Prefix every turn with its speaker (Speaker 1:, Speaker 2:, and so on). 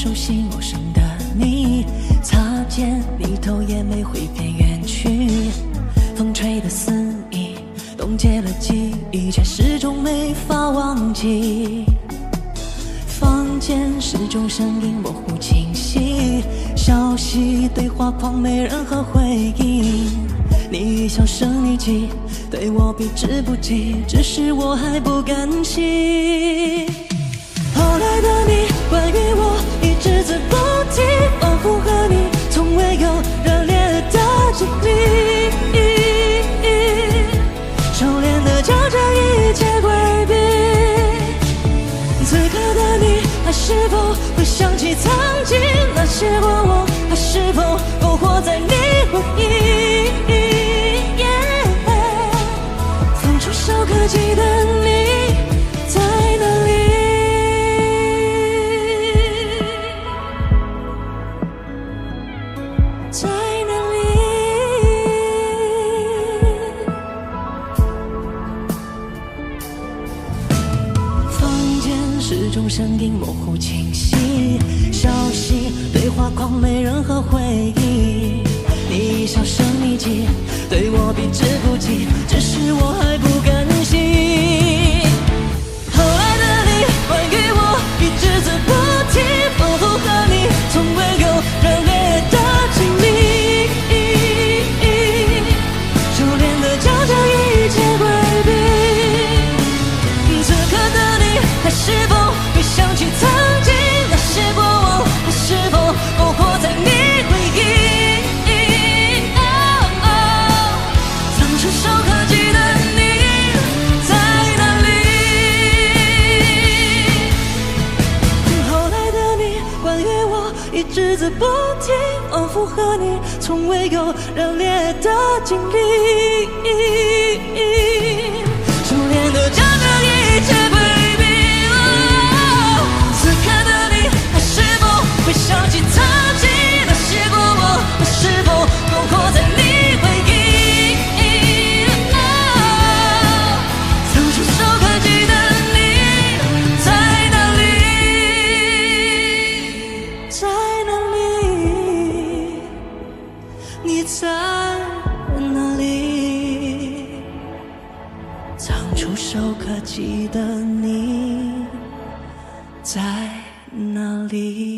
Speaker 1: 熟悉陌生的你，擦肩低头也没会变远去。风吹的肆意，冻结了记忆，却始终没法忘记。房间始终声音模糊清晰，消息对话框没任何回应。你销声匿迹，对我避之不及，只是我还不甘心。后来的你，关于我一直字不提，仿佛和你从未有热烈的经历，收敛的将这一切规避。此刻的你，还是否会想起曾经那些过往？还是否勾活在你回忆？放触手可及的你，在哪里？在哪里？房间始终声音模糊清晰，消息对话框没任何回忆。你销声匿迹，对我避之不及，只是我还不甘心。后来的你，关于我一直字不提，仿佛和你从未有热烈的经历，收敛的将这一切规避。此刻的你，还是否会想起曾经那些过往？还是否勾活在你回忆？放触手可及的你，在哪里？后来的你，关于我一直字不提，仿佛和你从未有热烈的经历，收敛的将这一切规避。此刻的你，还是否会想起曾经那些过往？还是否勾活在你回忆？曾触手可及的你，在哪里？在哪里？你在哪里？曾触手可及的你，在哪里？